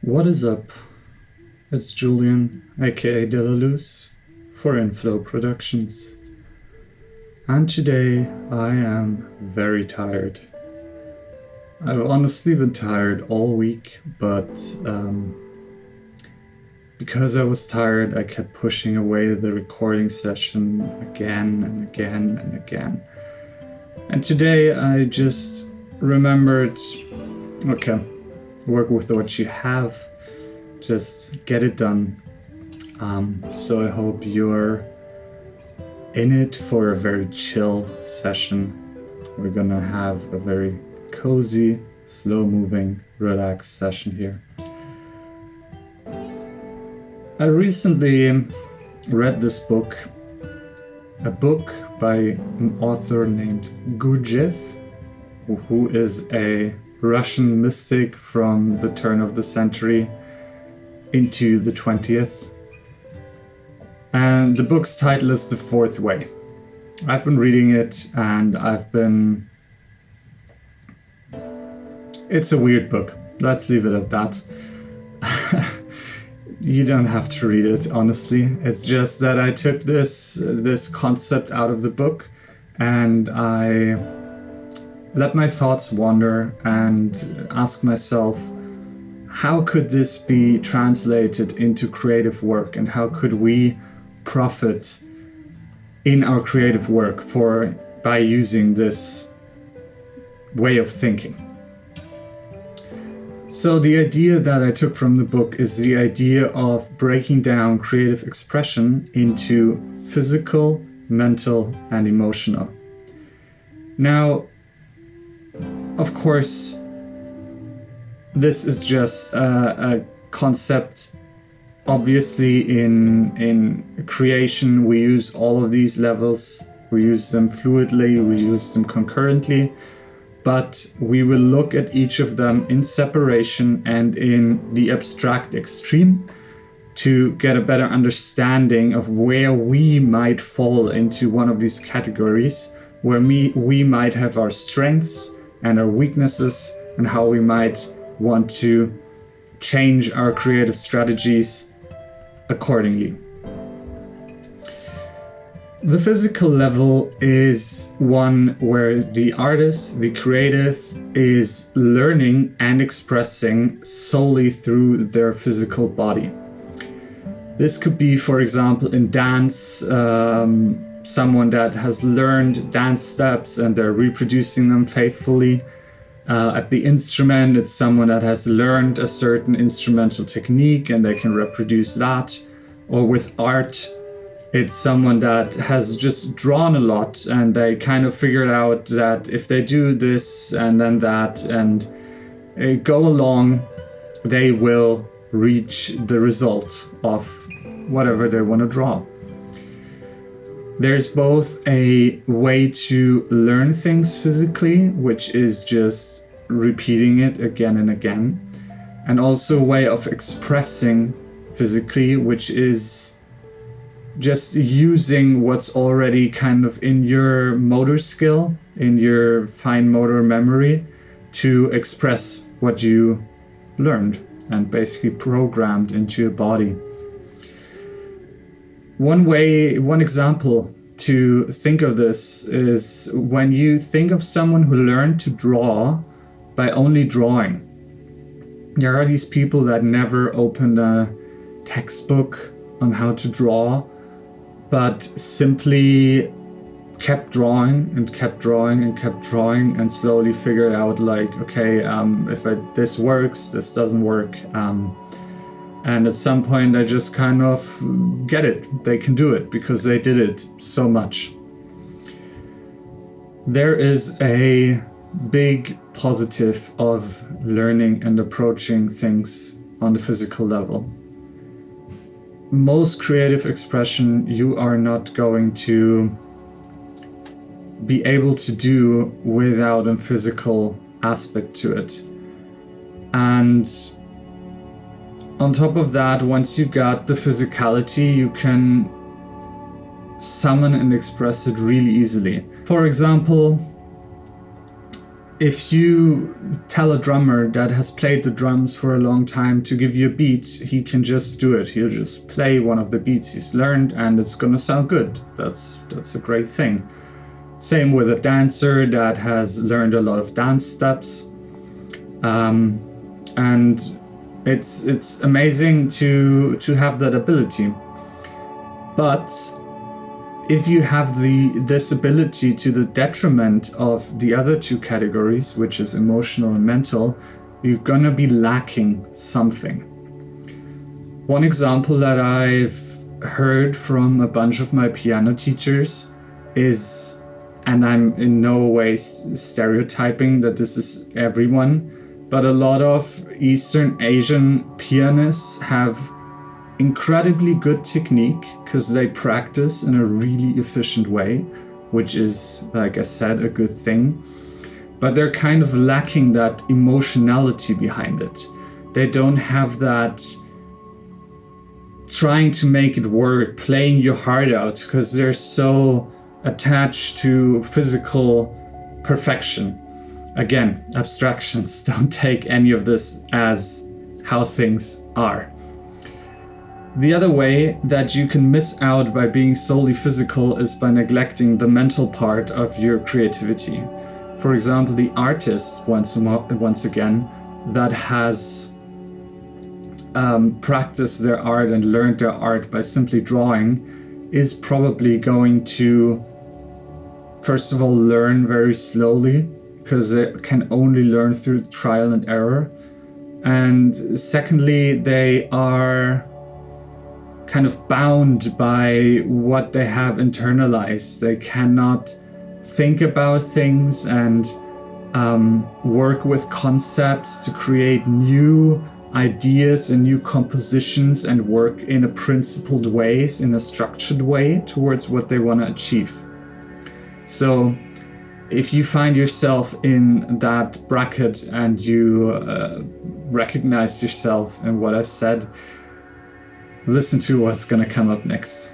What is up? It's Julian, aka Delaluz, for Inflow Productions. And today I am very tired. I've honestly been tired all week, but because I was tired, I kept pushing away the recording session again and again and again. And today I just remembered, okay, work with what you have, just get it done. So I hope you're in it for a very chill session. We're gonna have a very cozy, slow-moving, relaxed session here. I recently read this book, a book by an author named Gurdjieff, who is a Russian mystic from the turn of the century into the 20th. And the book's title is The Fourth Way. I've been reading it and it's a weird book. Let's leave it at that. You don't have to read it, honestly. It's just that I took this concept out of the book and I let my thoughts wander and ask myself, how could this be translated into creative work, and how could we profit in our creative work by using this way of thinking? So the idea that I took from the book is the idea of breaking down creative expression into physical, mental, and emotional. Now, of course, this is just a concept. Obviously, in creation, we use all of these levels. We use them fluidly, we use them concurrently, but we will look at each of them in separation and in the abstract extreme to get a better understanding of where we might fall into one of these categories, where we might have our strengths and our weaknesses, and how we might want to change our creative strategies accordingly. The physical level is one where the artist, the creative, is learning and expressing solely through their physical body. This could be, for example, in dance, someone that has learned dance steps and they're reproducing them faithfully. At the instrument, it's someone that has learned a certain instrumental technique and they can reproduce that. Or with art, it's someone that has just drawn a lot and they kind of figured out that if they do this and then that and go along, they will reach the result of whatever they want to draw. There's both a way to learn things physically, which is just repeating it again and again, and also a way of expressing physically, which is just using what's already kind of in your motor skill, in your fine motor memory, to express what you learned and basically programmed into your body. One example to think of this is when you think of someone who learned to draw by only drawing. There are these people that never opened a textbook on how to draw, but simply kept drawing and kept drawing and kept drawing and slowly figured out like, okay, this works, this doesn't work. And at some point they just kind of get it. They can do it because they did it so much. There is a big positive of learning and approaching things on the physical level. Most creative expression you are not going to be able to do without a physical aspect to it. And on top of that, once you got the physicality, you can summon and express it really easily. For example, if you tell a drummer that has played the drums for a long time to give you a beat, he can just do it. He'll just play one of the beats he's learned and it's gonna sound good. That's a great thing. Same with a dancer that has learned a lot of dance steps. And it's amazing to have that ability. But if you have this ability to the detriment of the other two categories, which is emotional and mental, you're gonna be lacking something. One example that I've heard from a bunch of my piano teachers is, and I'm in no way stereotyping that this is everyone, but a lot of Eastern Asian pianists have incredibly good technique because they practice in a really efficient way, which is, like I said, a good thing. But they're kind of lacking that emotionality behind it. They don't have that trying to make it work, playing your heart out, because they're so attached to physical perfection. Again, abstractions, don't take any of this as how things are. The other way that you can miss out by being solely physical is by neglecting the mental part of your creativity. For example, the artist, once again, that has practiced their art and learned their art by simply drawing is probably going to, first of all, learn very slowly, because they can only learn through trial and error. And secondly, they are kind of bound by what they have internalized. They cannot think about things and work with concepts to create new ideas and new compositions and work in a principled way, in a structured way towards what they want to achieve. So if you find yourself in that bracket and you recognize yourself in what I said, listen to what's gonna come up next.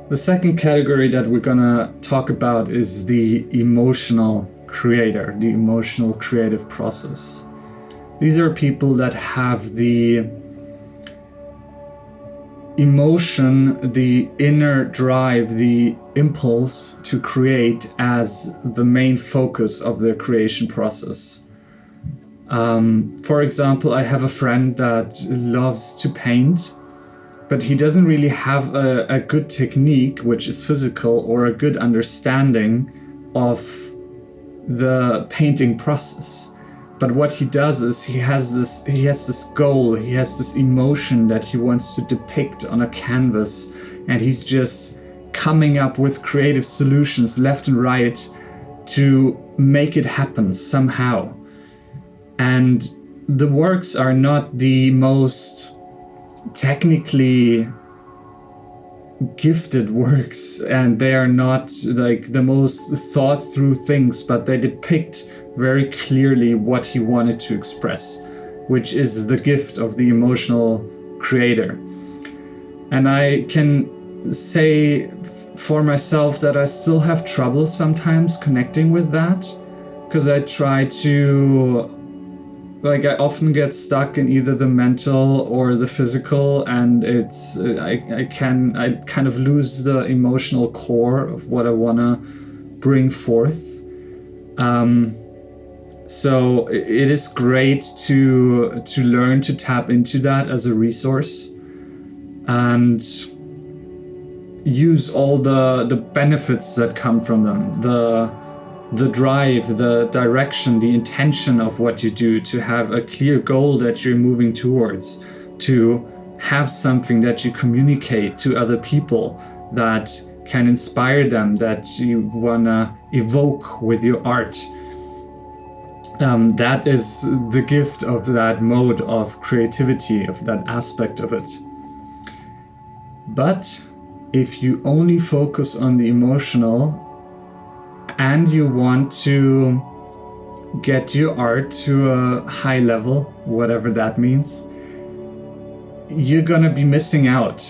The second category that we're gonna talk about is the emotional creator, the emotional creative process. These are people that have the emotion, the inner drive, the impulse to create as the main focus of their creation process. For example, I have a friend that loves to paint, but he doesn't really have a good technique, which is physical, or a good understanding of the painting process. But what he does is he has this goal, he has this emotion that he wants to depict on a canvas, and he's just coming up with creative solutions left and right to make it happen somehow. And the works are not the most technically gifted works, and they are not like the most thought through things, but they depict very clearly what he wanted to express, which is the gift of the emotional creator. And I can say for myself that I still have trouble sometimes connecting with that, because I try to, like, I often get stuck in either the mental or the physical, and it's I kind of lose the emotional core of what I want to bring forth. So it is great to learn to tap into that as a resource and use all the benefits that come from them, the drive, the direction, the intention of what you do, to have a clear goal that you're moving towards, to have something that you communicate to other people that can inspire them, that you wanna evoke with your art. That is the gift of that mode of creativity, of that aspect of it. But if you only focus on the emotional and you want to get your art to a high level, whatever that means, you're gonna be missing out.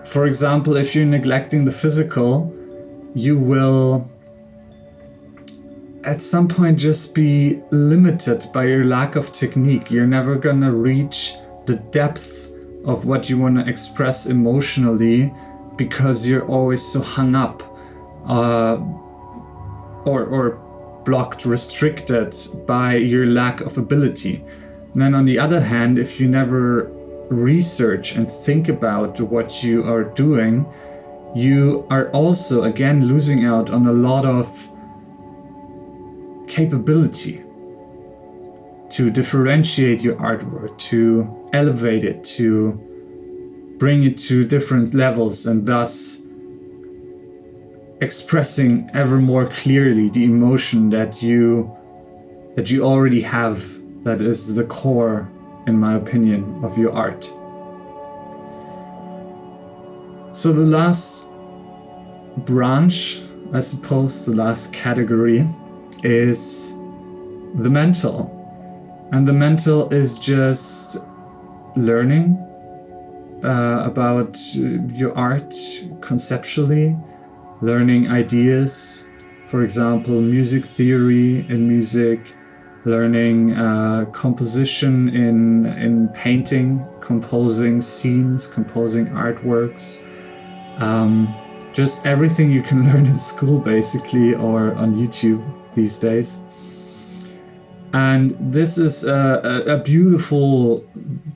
For example, if you're neglecting the physical, you will at some point just be limited by your lack of technique. You're never gonna reach the depth of what you want to express emotionally because you're always so hung up or blocked, restricted by your lack of ability. And then on the other hand, if you never research and think about what you are doing, you are also again losing out on a lot of capability to differentiate your artwork, to elevate it, to bring it to different levels, and thus expressing ever more clearly the emotion that you already have, that is the core, in my opinion, of your art. So the last branch, I suppose, the last category is the mental. And the mental is just learning about your art conceptually, learning ideas, for example, music theory in music, learning composition in painting, composing scenes, composing artworks, just everything you can learn in school basically, or on YouTube these days. And this is a beautiful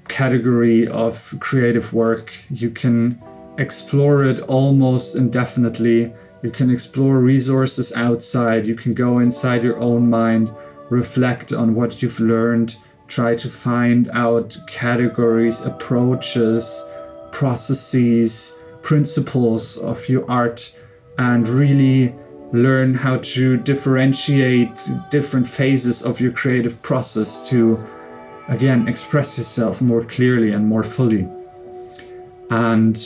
category of creative work. You can explore it almost indefinitely. You can explore resources outside. You can go inside your own mind, reflect on what you've learned, try to find out categories, approaches, processes, principles of your art, and really learn how to differentiate different phases of your creative process to, again, express yourself more clearly and more fully. And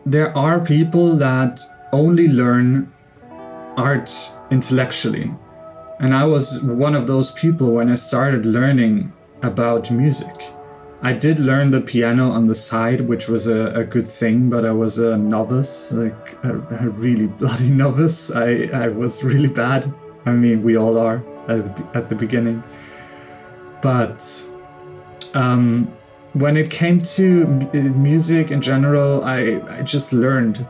there are people that only learn art intellectually. And I was one of those people when I started learning about music. I did learn the piano on the side, which was a good thing, but I was a novice, like a really bloody novice. I was really bad. I mean, we all are at the beginning. But when it came to music in general, I just learned.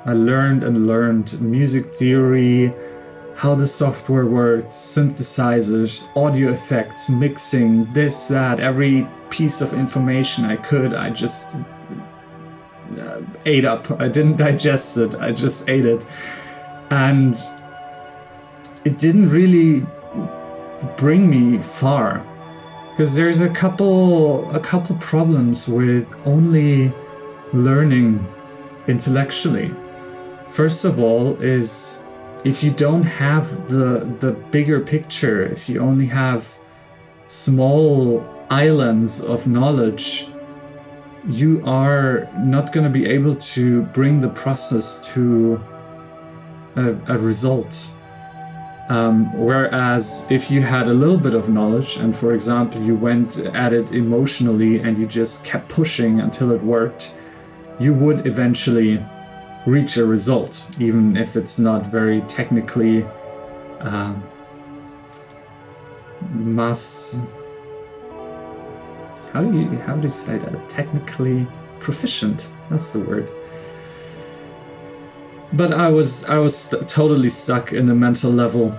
I learned music theory, how the software worked, synthesizers, audio effects, mixing, this, that, every piece of information I could, I just ate up. I didn't digest it, I just ate it. And it didn't really bring me far, because there's a couple problems with only learning intellectually. First of all is, if you don't have the bigger picture, if you only have small islands of knowledge, you are not going to be able to bring the process to a result. Whereas if you had a little bit of knowledge and, for example, you went at it emotionally and you just kept pushing until it worked, you would eventually reach a result, even if it's not very technically how do you say that? Technically proficient. That's the word. But I was totally stuck in the mental level,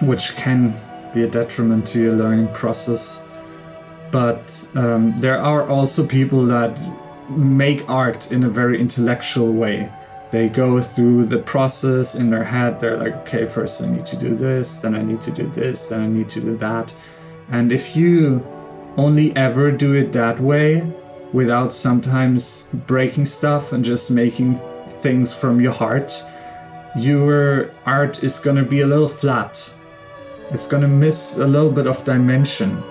which can be a detriment to your learning process. But there are also people that make art in a very intellectual way. They go through the process in their head. They're like, okay, first I need to do this, then I need to do this, then I need to do that. And if you only ever do it that way, without sometimes breaking stuff and just making things from your heart, your art is gonna be a little flat. It's gonna miss a little bit of dimension.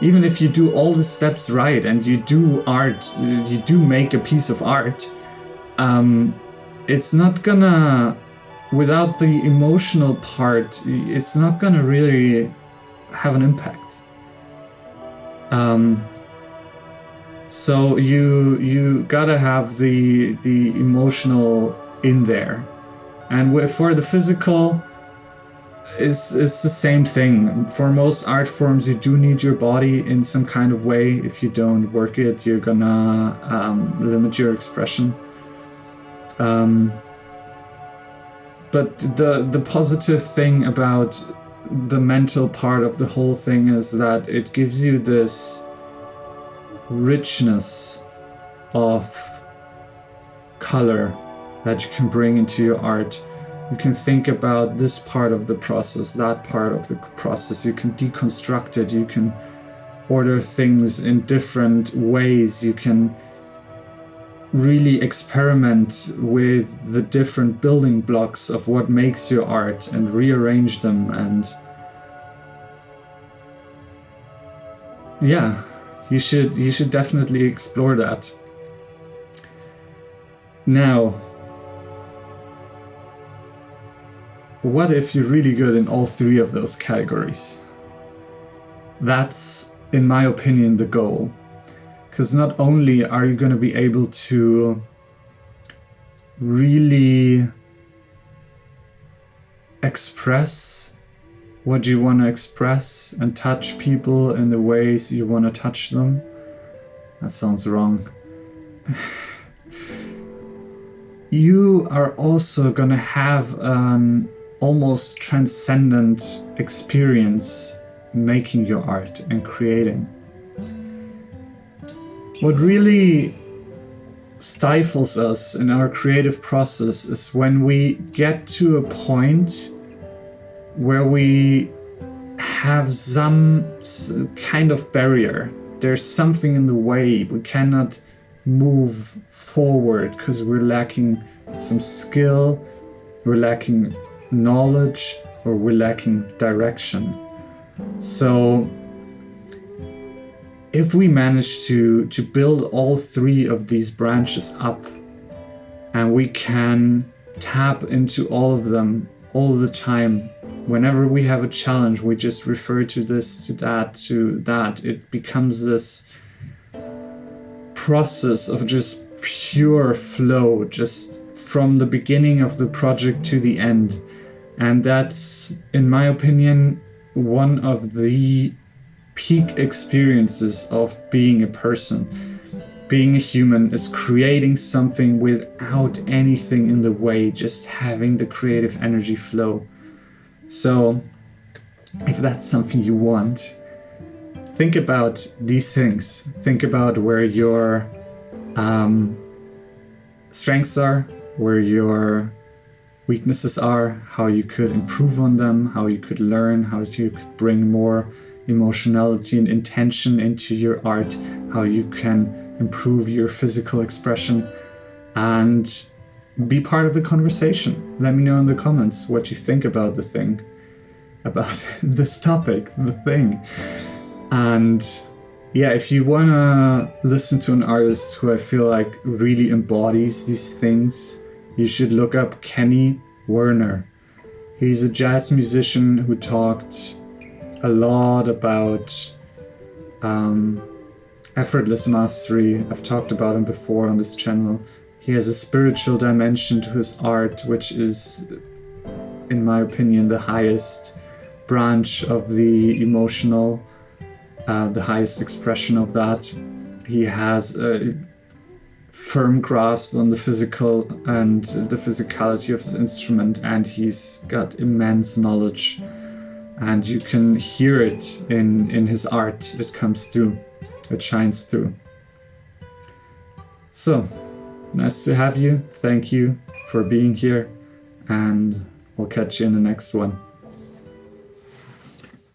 Even if you do all the steps right and you do art, you do make a piece of art, it's not gonna, without the emotional part, it's not gonna really have an impact. So you gotta have the emotional in there. And for the physical, it's the same thing. For most art forms, you do need your body in some kind of way. If you don't work it, you're gonna limit your expression. But the positive thing about the mental part of the whole thing is that it gives you this richness of color that you can bring into your art. You can think about this part of the process, that part of the process. You can deconstruct it. You can order things in different ways. You can really experiment with the different building blocks of what makes your art and rearrange them. And yeah, you should definitely explore that. Now, what if you're really good in all three of those categories? That's, in my opinion, the goal. Because not only are you going to be able to really express what you want to express and touch people in the ways you want to touch them. That sounds wrong. You are also going to have an almost transcendent experience making your art and creating. What really stifles us in our creative process is when we get to a point where we have some kind of barrier. There's something in the way. We cannot move forward because we're lacking some skill, we're lacking knowledge, or we're lacking direction. So if we manage to build all three of these branches up, and we can tap into all of them all the time, whenever we have a challenge, we just refer to this, to that, it becomes this process of just pure flow, just from the beginning of the project to the end. And that's, in my opinion, one of the peak experiences of being a person. Being a human is creating something without anything in the way, just having the creative energy flow. So if that's something you want, think about these things. Think about where your strengths are, where your weaknesses are, how you could improve on them, how you could learn, how you could bring more emotionality and intention into your art, how you can improve your physical expression, and be part of the conversation. Let me know in the comments what you think about the thing, about this topic, the thing. And yeah, if you want to listen to an artist who I feel like really embodies these things, you should look up Kenny Werner. He's a jazz musician who talked a lot about effortless mastery. I've talked about him before on this channel. He has a spiritual dimension to his art, which is, in my opinion, the highest branch of the emotional, the highest expression of that. He has a firm grasp on the physical and the physicality of his instrument, and he's got immense knowledge. And you can hear it in his art. It comes through. It shines through. So, nice to have you. Thank you for being here. And we'll catch you in the next one.